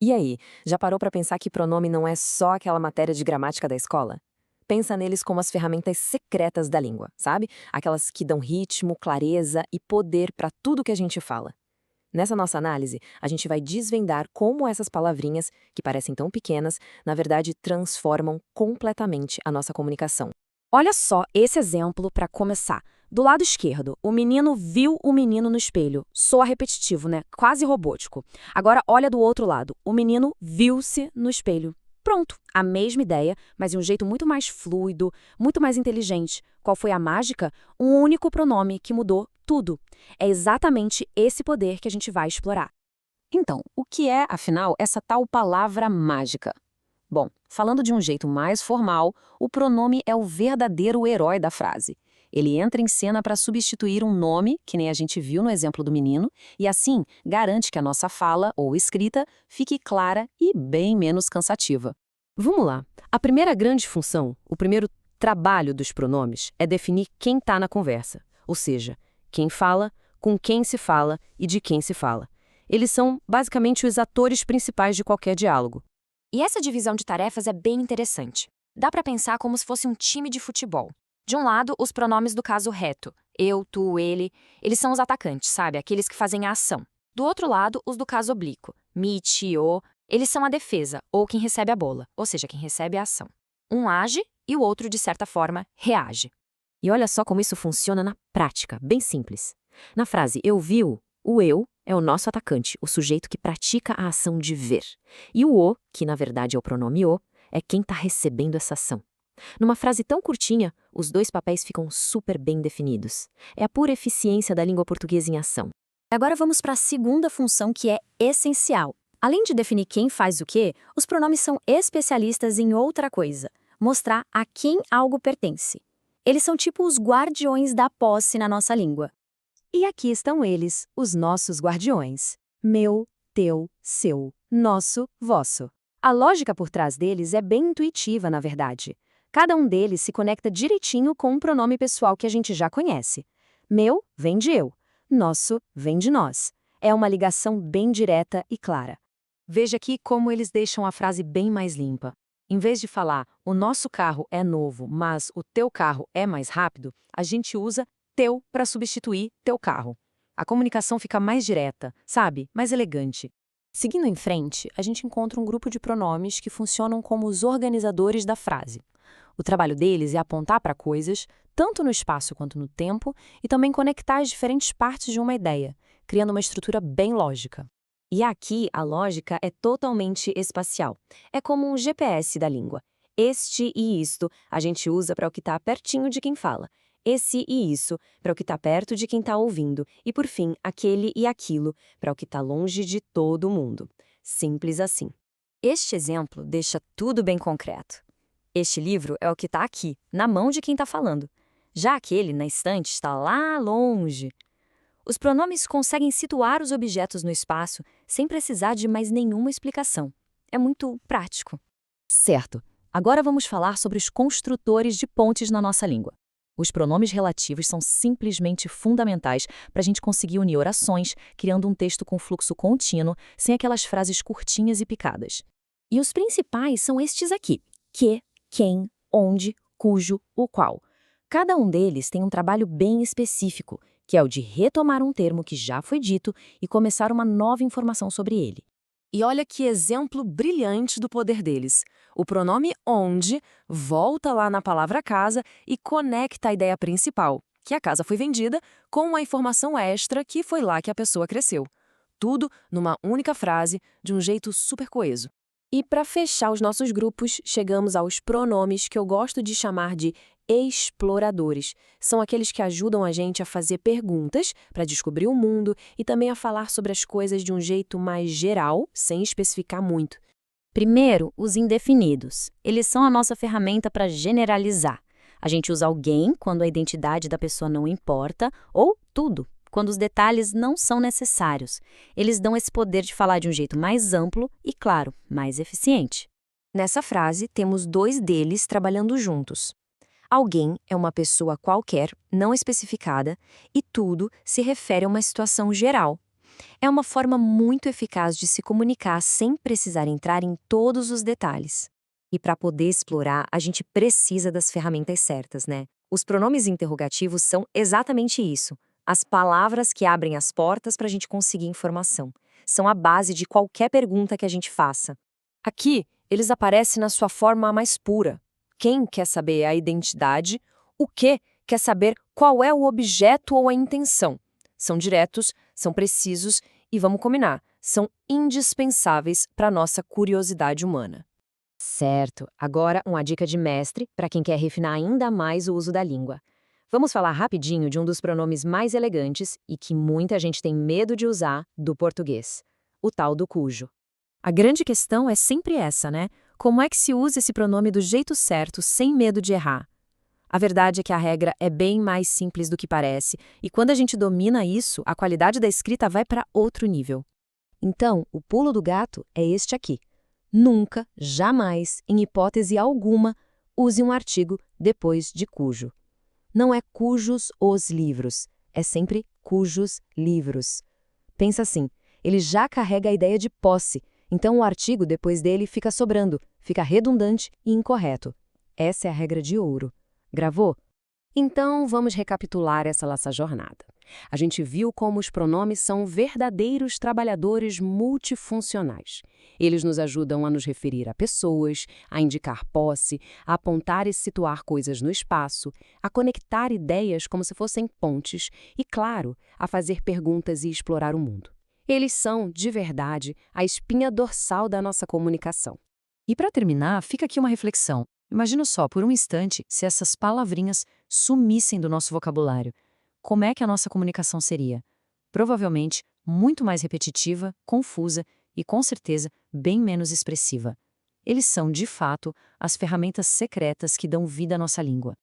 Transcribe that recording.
E aí, já parou para pensar que pronome não é só aquela matéria de gramática da escola? Pensa neles como as ferramentas secretas da língua, sabe? Aquelas que dão ritmo, clareza e poder para tudo que a gente fala. Nessa nossa análise, a gente vai desvendar como essas palavrinhas, que parecem tão pequenas, na verdade transformam completamente a nossa comunicação. Olha só esse exemplo para começar. Do lado esquerdo, o menino viu o menino no espelho. Soa repetitivo, né? Quase robótico. Agora olha do outro lado. O menino viu-se no espelho. Pronto, a mesma ideia, mas de um jeito muito mais fluido, muito mais inteligente. Qual foi a mágica? Um único pronome que mudou tudo. É exatamente esse poder que a gente vai explorar. Então, o que é, afinal, essa tal palavra mágica? Bom, falando de um jeito mais formal, o pronome é o verdadeiro herói da frase. Ele entra em cena para substituir um nome, que nem a gente viu no exemplo do menino, e assim garante que a nossa fala ou escrita fique clara e bem menos cansativa. Vamos lá. A primeira grande função, o primeiro trabalho dos pronomes é definir quem está na conversa, ou seja, quem fala, com quem se fala e de quem se fala. Eles são, basicamente, os atores principais de qualquer diálogo. E essa divisão de tarefas é bem interessante. Dá para pensar como se fosse um time de futebol. De um lado, os pronomes do caso reto, eu, tu, ele, eles são os atacantes, sabe? Aqueles que fazem a ação. Do outro lado, os do caso oblíquo, me, ti, o, eles são a defesa, ou quem recebe a bola, ou seja, quem recebe a ação. Um age e o outro, de certa forma, reage. E olha só como isso funciona na prática, bem simples. Na frase eu viu, o eu é o nosso atacante, o sujeito que pratica a ação de ver. E o, que na verdade é o pronome o, é quem está recebendo essa ação. Numa frase tão curtinha, os dois papéis ficam super bem definidos. É a pura eficiência da língua portuguesa em ação. Agora vamos para a segunda função, que é essencial. Além de definir quem faz o quê, os pronomes são especialistas em outra coisa: mostrar a quem algo pertence. Eles são tipo os guardiões da posse na nossa língua. E aqui estão eles, os nossos guardiões. Meu, teu, seu, nosso, vosso. A lógica por trás deles é bem intuitiva, na verdade. Cada um deles se conecta direitinho com um pronome pessoal que a gente já conhece. Meu vem de eu, nosso vem de nós. É uma ligação bem direta e clara. Veja aqui como eles deixam a frase bem mais limpa. Em vez de falar, o nosso carro é novo, mas o teu carro é mais rápido, a gente usa teu para substituir teu carro. A comunicação fica mais direta, sabe? Mais elegante. Seguindo em frente, a gente encontra um grupo de pronomes que funcionam como os organizadores da frase. O trabalho deles é apontar para coisas, tanto no espaço quanto no tempo, e também conectar as diferentes partes de uma ideia, criando uma estrutura bem lógica. E aqui a lógica é totalmente espacial. É como um GPS da língua. Este e isto a gente usa para o que está pertinho de quem fala. Esse e isso para o que está perto de quem está ouvindo. E, por fim, aquele e aquilo para o que está longe de todo mundo. Simples assim. Este exemplo deixa tudo bem concreto. Este livro é o que está aqui, na mão de quem está falando. Já aquele, na estante, está lá longe. Os pronomes conseguem situar os objetos no espaço sem precisar de mais nenhuma explicação. É muito prático. Certo. Agora vamos falar sobre os construtores de pontes na nossa língua. Os pronomes relativos são simplesmente fundamentais para a gente conseguir unir orações, criando um texto com fluxo contínuo, sem aquelas frases curtinhas e picadas. E os principais são estes aqui: que, quem, onde, cujo, o qual. Cada um deles tem um trabalho bem específico, que é o de retomar um termo que já foi dito e começar uma nova informação sobre ele. E olha que exemplo brilhante do poder deles. O pronome onde volta lá na palavra casa e conecta a ideia principal, que a casa foi vendida, com a informação extra que foi lá que a pessoa cresceu. Tudo numa única frase, de um jeito super coeso. E para fechar os nossos grupos, chegamos aos pronomes que eu gosto de chamar de exploradores. São aqueles que ajudam a gente a fazer perguntas para descobrir o mundo e também a falar sobre as coisas de um jeito mais geral, sem especificar muito. Primeiro, os indefinidos. Eles são a nossa ferramenta para generalizar. A gente usa alguém quando a identidade da pessoa não importa, ou tudo, quando os detalhes não são necessários. Eles dão esse poder de falar de um jeito mais amplo e, claro, mais eficiente. Nessa frase, temos dois deles trabalhando juntos. Alguém é uma pessoa qualquer, não especificada, e tudo se refere a uma situação geral. É uma forma muito eficaz de se comunicar sem precisar entrar em todos os detalhes. E para poder explorar, a gente precisa das ferramentas certas, né? Os pronomes interrogativos são exatamente isso. As palavras que abrem as portas para a gente conseguir informação. São a base de qualquer pergunta que a gente faça. Aqui, eles aparecem na sua forma mais pura. Quem quer saber a identidade, o que quer saber qual é o objeto ou a intenção. São diretos, são precisos e, vamos combinar, são indispensáveis para a nossa curiosidade humana. Certo. Agora, uma dica de mestre para quem quer refinar ainda mais o uso da língua. Vamos falar rapidinho de um dos pronomes mais elegantes e que muita gente tem medo de usar do português, o tal do cujo. A grande questão é sempre essa, né? Como é que se usa esse pronome do jeito certo, sem medo de errar? A verdade é que a regra é bem mais simples do que parece, e quando a gente domina isso, a qualidade da escrita vai para outro nível. Então, o pulo do gato é este aqui. Nunca, jamais, em hipótese alguma, use um artigo depois de cujo. Não é cujos os livros, é sempre cujos livros. Pensa assim, ele já carrega a ideia de posse, então o artigo depois dele fica sobrando, fica redundante e incorreto. Essa é a regra de ouro. Gravou? Então, vamos recapitular essa nossa jornada. A gente viu como os pronomes são verdadeiros trabalhadores multifuncionais. Eles nos ajudam a nos referir a pessoas, a indicar posse, a apontar e situar coisas no espaço, a conectar ideias como se fossem pontes e, claro, a fazer perguntas e explorar o mundo. Eles são, de verdade, a espinha dorsal da nossa comunicação. E para terminar, fica aqui uma reflexão. Imagina só, por um instante, se essas palavrinhas sumissem do nosso vocabulário. Como é que a nossa comunicação seria? Provavelmente muito mais repetitiva, confusa e, com certeza, bem menos expressiva. Eles são, de fato, as ferramentas secretas que dão vida à nossa língua.